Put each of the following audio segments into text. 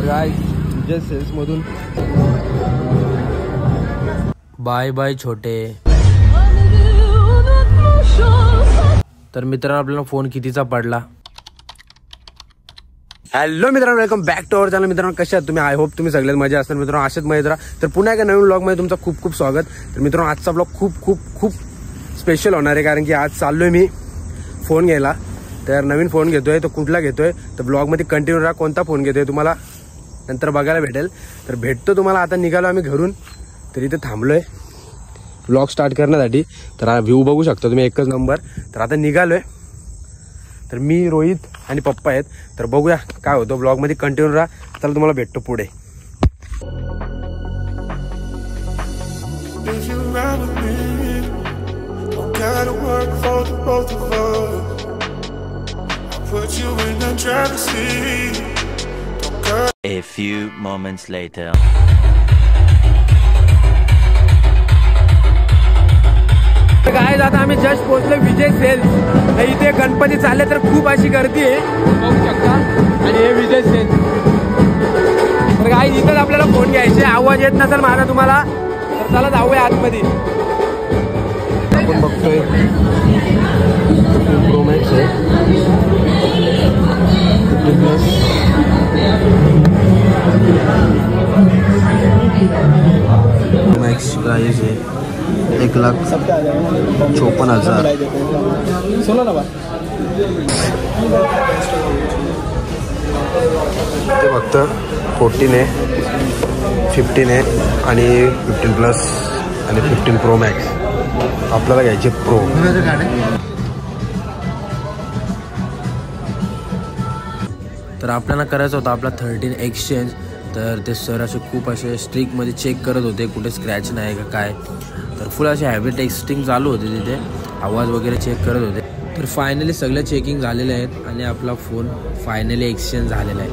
Guys sales मधून bye bye छोटे। तर मित्रांनो आपल्याला फोन कितीचा पडला। हॅलो मित्रांनो, welcome back to our channel. मित्रांनो कसे आहात तुम्ही? आय होप तुम्ही सगळ्यात मजा असणार मित्रांनो, असेच मजेत राहा। तर पुन्हा एका नवीन व्लॉग मध्ये तुमचं खूप खूप स्वागत। तर मित्रांनो आजचा व्लॉग खूप खूप खूप स्पेशल होणार आहे, कारण की आज चाललोय मी फोन घ्यायला। तर नवीन फोन घेतोय, तो कुठला घेतोय तर ब्लॉग मध्ये कंटिन्यू राहा। कोणता फोन घेतोय तुम्हाला नंतर बघायला भेटेल। तर भेटतो तुम्हाला। आता निघालो आम्ही घरून, तर इथे थांबलोय व्लॉग स्टार्ट करण्यासाठी। तर हा व्ह्यू बघू शकता तुम्ही, एकच नंबर। तर आता निघालोय। तर मी, रोहित आणि पप्पा आहेत। तर बघूया काय होतं, ब्लॉग मध्ये कंटिन्यू राहा। चला तुम्हाला भेटतो पुढे। A few moments later. Guys आता आम्ही जस्ट पोहोचलो विजय सेल्स। इथे गणपती चालले तर खूप अशी गर्दी आहे बघू शकता। आणि हे विजय सेल्स। तर गाइस इथेच आपल्याला फोन घ्यायचे। आवाज येत नसेल माझा तुम्हाला तर चला जाऊया आतमध्ये। आपण बघतोय प्रो मॅक्स आहे 50+ मॅक्स प्राइस आहे 1,54,000। ते फक्त 14 आहे, 15 आहे आणि 15+ आणि 15 प्रो मॅक्स आपल्याला घ्यायचे प्रो। तर आपल्याला करायचं होतं आपला 13 एक्सचेंज। तर ते सर असे खूप असे स्ट्रिक्टमध्ये चेक करत होते कुठे स्क्रॅच नाही का काय। तर फुल असे हॅवी टेस्टिंग चालू होते तिथे, आवाज वगैरे चेक करत होते। तर फायनली सगळे चेकिंग झालेले आहेत आणि आपला फोन फायनली एक्सचेंज झालेला आहे।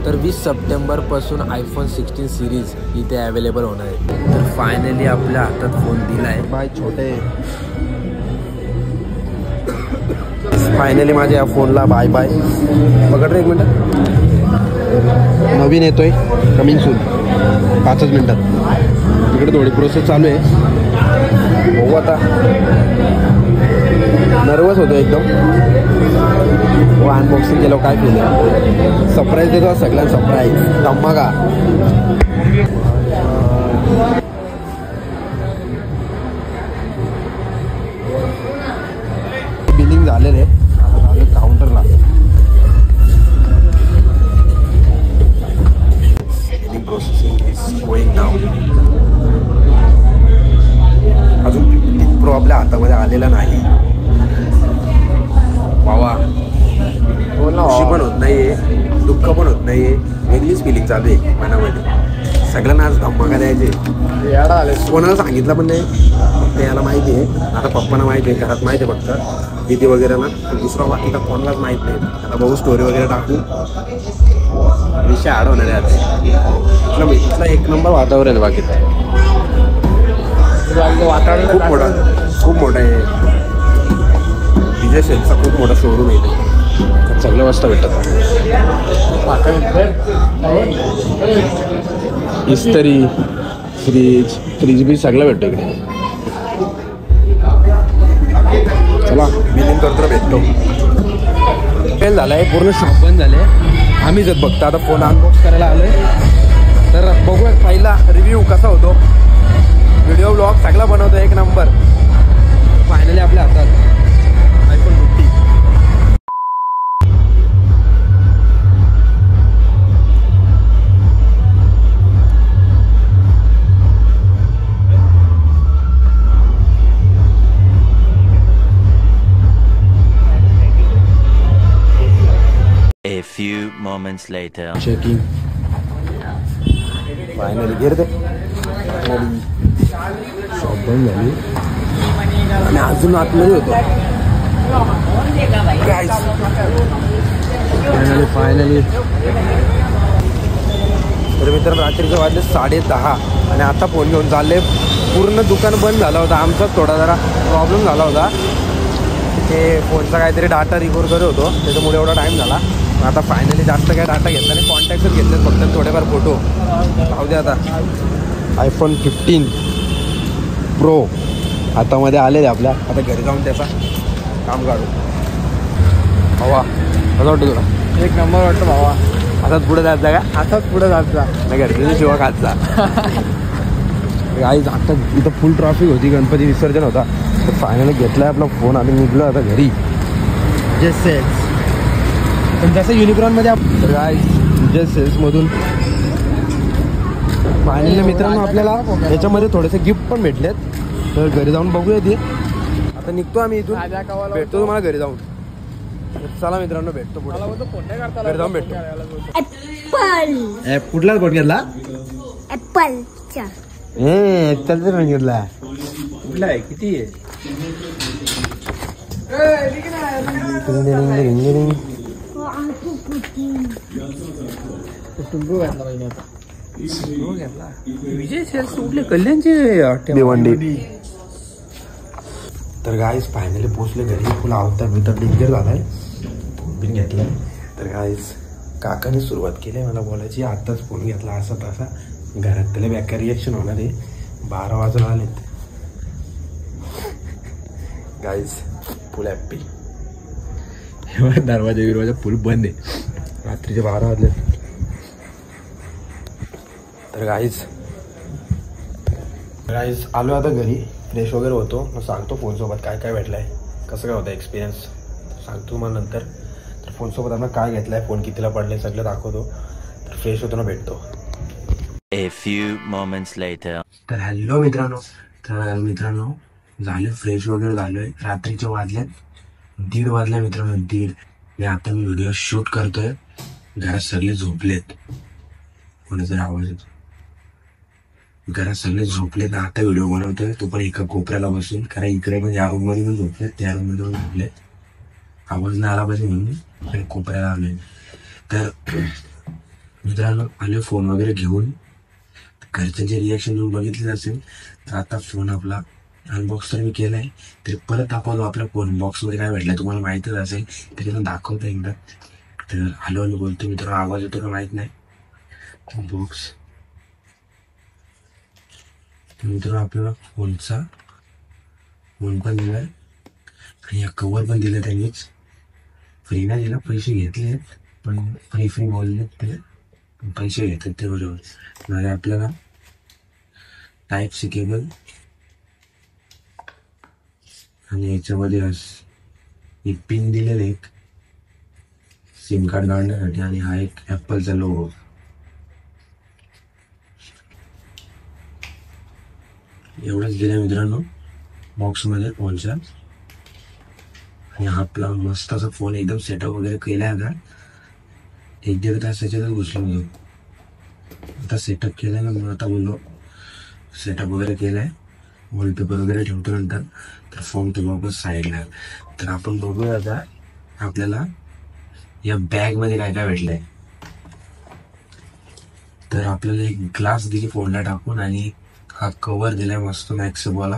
तर 20 सप्टेंबरपासून iPhone 16 सिरीज इथे अवेलेबल होणार आहे। तर फायनली आपल्या हातात फोन दिला आहे। बाय छोटे। फायनली माझ्या या फोनला बाय बाय। बघा एक मिनिट, नवीन येतोय कमिंग सून 5 मिनिटात। इकडे थोडी प्रोसेस चालू आहे, बघू आता। नर्वस होतो एकदम। अनबॉक्सिंग केलं काय केलं, सरप्राईज देतो सगळ्यांना, सरप्राईज धमाका। बिलिंग झालेलं आहे काउंटरला। Billing processing is going now. अजून 15 प्रो आपल्या हातामध्ये आलेला नाही। वावा, खुशी पण होत नाहीये, दुःख पण होत नाहीये, वेगळीच फिलिंग चालू आहे मनामध्ये। सगळ्यांना आज धमाका द्यायचे। कोणाला सांगितलं पण नाही, फक्त याला माहिती आहे। आता पप्पांना माहिती आहे, घरात माहिती आहे फक्त, दीदी वगैरे ना। दुसरा बाकीचा कोणालाच माहीत नाही। आता बघू स्टोरी वगैरे टाकू, विषय अडवणार आहे आज। इथला एक नंबर वातावरण आहे। बाकी वातावरण खूप मोठा आहे। विजय सेल्सचा खूप मोठा शोरूम आहे इथे, सगळ्या वस्तू भेटतात। इस्त्री, फ्रीज बी सगळं भेटतो इकडे। चला बिलिंग करतो, भेटतो। फेल झालाय, पूर्ण शॉप बंद झाले। आम्हीच बघतो आता फोन अनबॉक्स करायला आलोय। तर बघूया पहिला रिव्ह्यू कसा होतो। व्हिडिओ ब्लॉग सगळा बनवतो एक नंबर। फायनली आपल्या हातात iPhone 15। A few moments later. Checking finally गिरते। शॉप बंद झाली आणि अजून आतमध्ये होतो। फायनली तर मित्र रात्रीचे वाजले 10:30 आणि आता फोन घेऊन चालले। पूर्ण दुकान बंद झालं होतं। आमचाच थोडा जरा प्रॉब्लेम झाला होता, ते फोनचा काहीतरी डाटा रिकवर करत होतो, त्याच्यामुळे एवढा टाईम झाला। आता फायनली जास्त काय डाटा घेतला नाही, कॉन्टॅक्टच घेतले फक्त थोडेफार फोटो. राहू दे आता. iPhone 15 Pro हातामध्ये आलेले आपल्या. आता घरी जाऊन त्याचा काम काढू. भावा कसं वाटतं तुला? एक नंबर वाटतं भावा. हातात पुढे जायचा का? हातात पुढे जायचा नाही घरच्याची शिवा खायचा. आई आता इथं फुल ट्रॉफिक होती, गणपती विसर्जन होता. तर फायनली घेतलाय आपला फोन आणि निघलो आता घरी. Just sales. पण जसं युनिक्रॉनमध्ये तर काय जस्ट सेल्समधून फायनली मित्रांनो आपल्याला याच्यामध्ये थोडेसे गिफ्ट पण भेटलेत. तर घरी जाऊन बघूया ते. आता निघतो आम्ही इथून, भेटतो तुम्हाला घरी जाऊन. चला मित्रांनो भेटतो पुढे, घरी जाऊन भेटतो. ऍपल कुठला फोन घेतला? ऍपलचा ऍपलचा फोन घेतला. कुठला आहे? किती आहे? विजय सेल्स कुठले? कल्याणचे भिवंडी. तर गाईज फायनली पोचले घरी. फुल आवडता बितर डेंजर झालाय. फोन घेतलाय. तर गाईज काकाने सुरुवात केली मला बोलायची, आत्ताच फोन घेतला असा तसा. घरात त्याला बेकार रिॲक्शन होणार आहे. 12 वाजून आलेत. गाईज फुल हॅप्पी. दरवाजा बिरवाजा फुल बंद आहे. रात्रीचे 12 वाजले. तर गाईज आलो आता घरी, फ्रेश वगैरे होतो. मग सांगतो फोनसोबत काय काय भेटलं आहे, कसं काय होतं एक्सपिरियन्स सांगतो तुम्हाला नंतर. तर फोनसोबत आपण काय घेतलं आहे, फोन कितीला पडलं आहे सगळं दाखवतो. तर फ्रेश होतो ना, भेटतो. A few moments later. तर हॅलो मित्रांनो झाले फ्रेश वगैरे झालोय. रात्रीचे वाजल्यात 1:30 वाजल्या मित्रांनो, 1:30. आणि आता मी व्हिडिओ शूट करतोय. घरात सगळे झोपलेत. कोणाचा आवाज येतो? घरात सगळे झोपलेत. आता व्हिडिओ बनवतोय तो पण एका कोपऱ्याला बसून, कारण इकडे म्हणजे या रूम मध्ये पण झोपलेत, त्या रूम मध्ये पण झोपलेत. आवाज नाही आला पाहिजे म्हणून कोपऱ्याला आलोय. तर मित्रांनो आले फोन वगैरे घेऊन. घरच्यांचे रिॲक्शन तुम्ही बघितलेच असेल. तर आता फोन आपला अनबॉक्स तर मी केलाय. तर परत दाखवतो आपल्या फोन बॉक्समध्ये काय भेटलंय, तुम्हाला माहितीच असेल. तरी पण दाखवतो एकदा. तर हॅलो बोलतो मित्रांनो, आवाज येतो का माहित नाही. बॉक्स मित्रांनो आपल्याला फोन पण दिलाय आणि या कवर पण दिलं त्यांनीच. फ्री नाही दिला, पैसे घेतले. पण फ्री बोलले ते, पैसे घेतात ते बरोबर. म्हणजे आपल्याला टाईप सी केबल आणि याच्यामध्ये एक पिन दिलेलं, एक सिम कार्ड काढण्यासाठी. आणि हा एक ॲपलचा लोगो. एवढंच दिलं मित्रांनो बॉक्समध्ये फोनच्या. आणि आपला मस्त असा फोन एकदम सेटअप वगैरे केला आहे. आता 1-1.5 तास त्याच्यातच घुसलो मी. आता सेटअप केलाय ना, म्हणून आता बोललो सेटअप वगैरे केलाय. वॉलपेपर वगैरे ठेवतो नंतर. तर फोन तो वापस साईडला. तर आपण बघूया आता आपल्याला या बॅगमध्ये काय काय भेटलंय. तर आपल्याला एक ग्लास दिली फोनला टाकून, आणि हा कवर दिलाय मस्त मॅक्सवाला.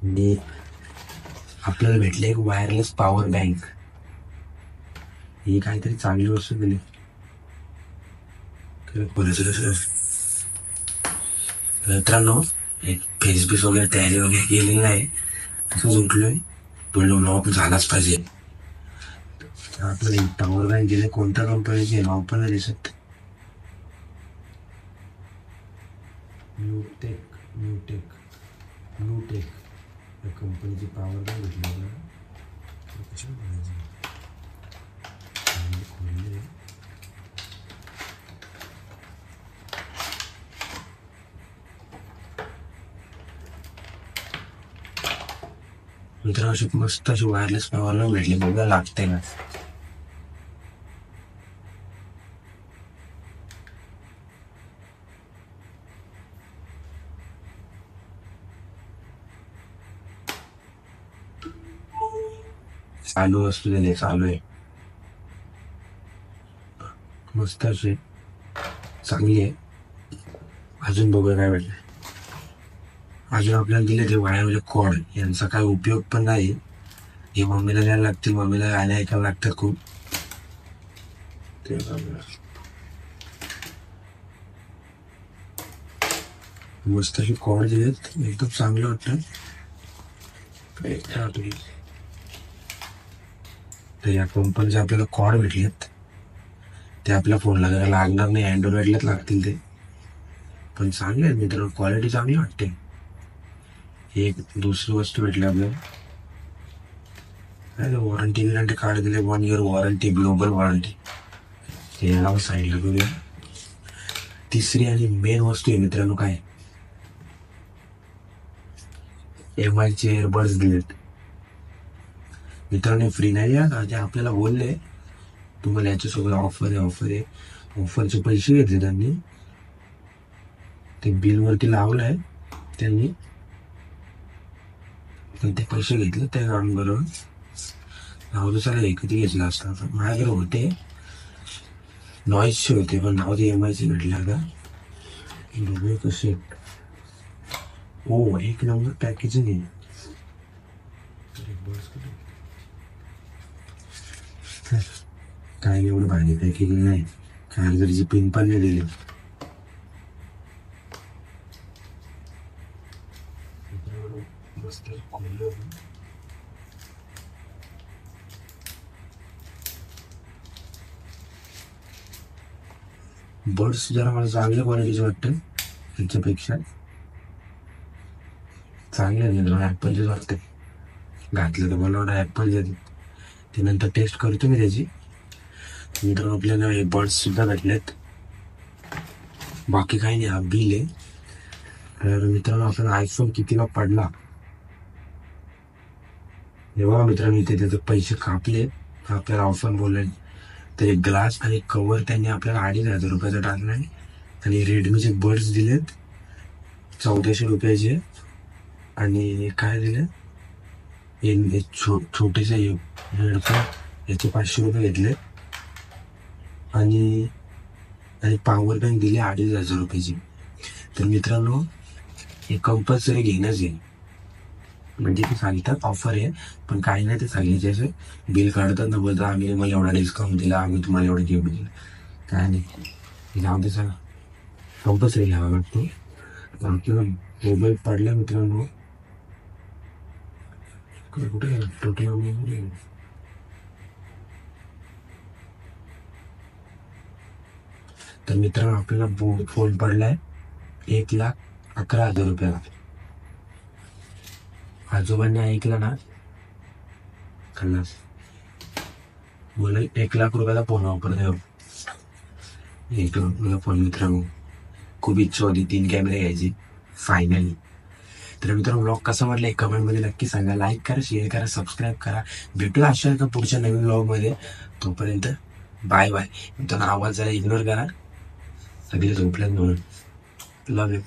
आणि आपल्याला भेटले एक वायरलेस पॉवर बँक. ही काहीतरी चांगली वस्तू दिली. मित्रांनो एक फेसबुक वगैरे तयारी वगैरे केलेली आहे. असं उठलोय, बोललो नाव झालाच पाहिजे. आपल्याला एक पॉवर बँक दिले. कोणत्या कंपनीचे नाव पण नाही दिसत. न्यूटेक या कंपनीची पॉवर बँक भेटली. मित्रांनो अशी मस्त अशी वायरलेस पॉवर बँक भेटली. बघा लागते ना. चालू असू दे, चालू आहे. मस्त असे चांगली आहे. अजून बघूया काय भेटलं. अजून आपल्याला दिले ते वायरचे कॉर्ड. यांचा काय उपयोग पण नाही. हे मम्मीला द्यायला लागतील. मम्मीला गाणे ऐकायला लागतात खूप. मस्त अशी कॉर्ड दिलेत, एकदम चांगलं वाटतं. तर या कंपनीचे आपल्याला कॉर्ड भेटलेत, ते आपल्या फोनला लागणार नाही, अँड्रॉइडलाच लागतील ते, पण चांगले आहेत मित्रांनो, क्वालिटी चांगली वाटते. एक दुसरी वस्तू भेटली आपल्याला, वॉरंटी विरंटी कार्ड दिले, 1 year वॉरंटी, ग्लोबल वॉरंटी. ते याला साईडला करूया. तिसरी आणि मेन वस्तू आहे मित्रांनो, काय MI चे एअरबड्स दिलेत मित्रांनो. फ्री नाही आहे, ते आपल्याला बोलले तुम्हाला याच्यासोबत ऑफर आहे. ऑफरचे पैसे घेतले त्यांनी, ते बिलवरती लावलंय त्यांनी, पण ते पैसे घेतले त्या बरोबर नाव दुसऱ्या एकटी घेतला असता. माझ्याकडे होते, नॉईजचे होते, पण नाव ते MI चे भेटले. आता बघूया कसे. हो, एक नंबर पॅकेजिंग आहे. काय एवढं भारी पॅकेजिंग नाही, चार्जरची पिन पण नाही दिली. बर्ड्स जरा मला चांगल्या क्वालिटीचे वाटतं, ह्याच्यापेक्षा चांगले आहे. ॲपलचेच वाटते, घातलं तर मला वाटतं ॲपल. ते नंतर टेस्ट करतो मी त्याची. नंतर आपल्याला हे बर्ड्स सुद्धा भेटलेत. बाकी काही नाही, हा बिल आहे. तर मित्रांनो आपल्याला आयफोन कितीला पडला हे बघा मित्रांनो, इथे त्याचे पैसे कापले, आपल्याला ऑफर बोलले. तर एक ग्लास आणि कवर त्यांनी आपल्याला 2,500 रुपयाचा टाकला आहे. आणि रेडमीचे बर्ड्स दिलेत 1400 रुपयाचे. आणि काय दिले, छोटेसे हेडफोन, याचे 500 रुपये घेतले. आणि पॉवर बँक दिली 2,500 रुपयाची. तर मित्रांनो हे कंपल्सरी घेणंच आहे, म्हणजे ते सांगतात ऑफर आहे, पण काही नाही, ते सांगायचे असे बिल काढतात ना, बोलतात आम्ही मला एवढा डिस्काउंट दिला, आम्ही तुम्हाला एवढं गिफ्ट दिलं. काय नाही, जाऊ दे, सगळं कंपल्सरी घ्यावा लागतो. आपल्याला मोबाईल पडला मित्रांनो, कुठे गेला टोटल. तर मित्रांनो आपल्याला फोन पडलाय 1,11,000 रुपयाला. आजोबांनी ऐकलं ना, खल्लास. मला 1,00,000 रुपयाला फोन वापरतो. 1,00,000 रुपयाला फोन मित्रांनो. खूप इच्छा होती 3 कॅमेरे घ्यायची फायनली. तर मित्रांनो ब्लॉग कसा वाटला एक कमेंटमध्ये नक्की सांगा. लाईक करा, शेअर करा, सबस्क्राईब करा. भेटूया अशा एका पुढच्या नवीन ब्लॉगमध्ये. तोपर्यंत बाय बाय. मित्रांनो आवाज जरा इग्नोर करा, सगळे झोपल्यात म्हणून. Love you.